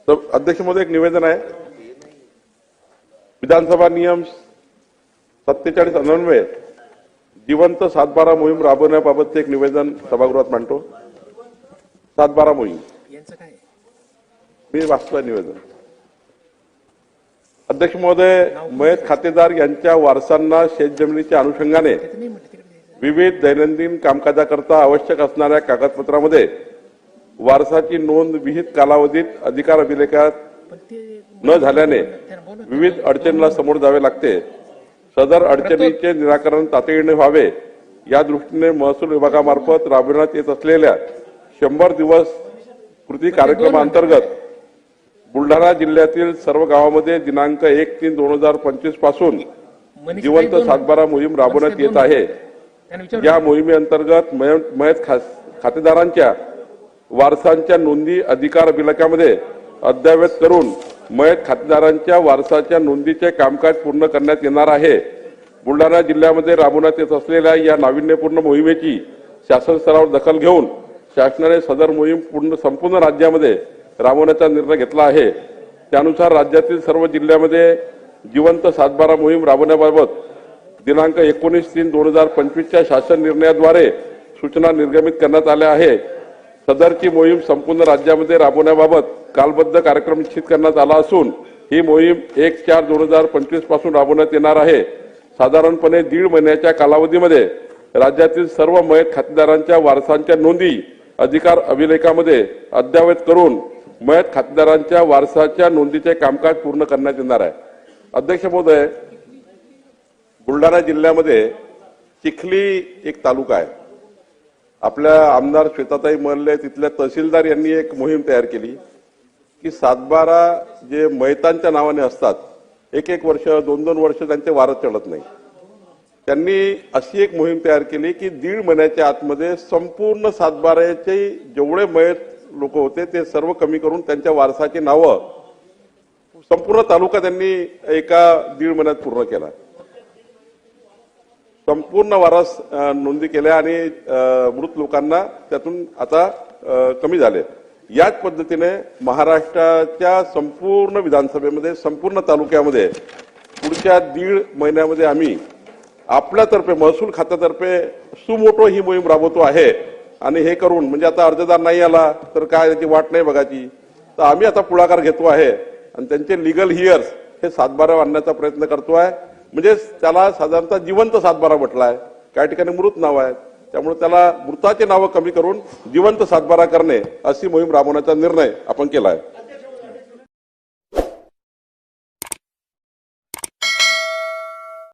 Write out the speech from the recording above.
तर अध्यक्ष महोदय, एक निवेदन आहे. विधानसभा नियम 47 अन्वये जिवंत 7/12 मोहीम राबवण्याबाबतचे एक निवेदन सभागृहात मांडतो. 7/12 मोहीम मी वाचतोय निवेदन. अध्यक्ष महोदय, मयत खातेदार यांच्या वारसांना शेतजमिनीच्या अनुषंगाने विविध दैनंदिन कामकाजाकरता आवश्यक असणाऱ्या कागदपत्रांमध्ये वारसाची नोंद विहित कालावधीत अधिकार अभिलेखात न झाल्याने विविध अडचणीला समोर जावे लागते. सदर अडचणीचे निराकरण तातडीने व्हावे या दृष्टीने महसूल विभागामार्फत राबविण्यात येत असलेल्या 100 दिवस कृती कार्यक्रमांतर्गत बुलढाणा जिल्ह्यातील सर्व गावांमध्ये दिनांक 1/3/2025 पासून जिवंत 7/12 मोहीम राबवण्यात येत आहे. या मोहिमेअंतर्गत मयत खातेदारांच्या वारसांच्या नोंदी अधिकार अभिलेखामध्ये अद्ययावत करून मयत खातेदारांच्या वारसाच्या नोंदीचे कामकाज पूर्ण करण्यात येणार आहे. बुलढाणा जिल्ह्यामध्ये राबवण्यात येत असलेल्या या नाविन्यपूर्ण मोहिमेची शासन स्तरावर दखल घेऊन शासनाने सदर मोहीम संपूर्ण राज्यामध्ये राबवण्याचा निर्णय घेतला आहे. त्यानुसार राज्यातील सर्व जिल्ह्यामध्ये जिवंत 7/12 मोहीम राबवण्याबाबत दिनांक 19/3/2025 शासन निर्णयाद्वारे सूचना निर्गमित करण्यात आल्या आहे. सदरची मोहीम संपूर्ण राज्यामध्ये राबवण्याबाबत कालबद्ध कार्यक्रम निश्चित करण्यात आला असून ही मोहीम 1/4/2025 पासून राबवण्यात येणार आहे. साधारणपणे 1.5 महिन्याच्या कालावधीमध्ये राज्यातील सर्व मयत खातेदारांच्या वारसांच्या नोंदी अधिकार अभिलेखामध्ये अद्ययावत करून मयत खातेदारांच्या वारसाच्या नोंदीचे कामकाज पूर्ण करण्यात येणार आहे. अध्यक्ष महोदय, बुलढाणा जिल्ह्यामध्ये चिखली एक तालुका आहे. आपल्या आमदार श्वेताताई महल्ले तिथल्या तहसीलदार यांनी एक मोहीम तयार केली की 7/12 जे मयतांच्या नावाने असतात 1 वर्ष 2 वर्ष त्यांचे वारस चढत नाही. त्यांनी अशी एक मोहीम तयार केली की 1.5 महिन्याच्या आतमध्ये संपूर्ण 7/12चे जेवढे मयत लोक होते ते सर्व कमी करून त्यांच्या वारसाची नावं संपूर्ण तालुका त्यांनी एका 1.5 महिन्यात पूर्ण केला. संपूर्ण वारस नोंदी केल्या आणि मृत लोकांना त्यातून आता कमी झाले. याच पद्धतीने महाराष्ट्राच्या संपूर्ण विधानसभेमध्ये संपूर्ण तालुक्यामध्ये पुढच्या 1.5 महिन्यामध्ये आम्ही आपल्यातर्फे महसूल खात्यातर्फे सुमोटो ही मोहीम राबवतो आहे. आणि हे करून म्हणजे आता अर्जदार नाही आला तर काय त्याची वाट नाही बघायची, तर आम्ही आता पुढाकार घेतो आहे आणि त्यांचे लिगल हिअर्स हे 7/12 आणण्याचा प्रयत्न करतो आहे. म्हणजे त्याला साधारणतः जिवंत 7/12 म्हटलं आहे. काही ठिकाणी मृत नाव आहे, त्यामुळे त्याला मृताचे नावं कमी करून जिवंत 7/12 करणे अशी मोहीम राबवण्याचा निर्णय आपण केला आहे.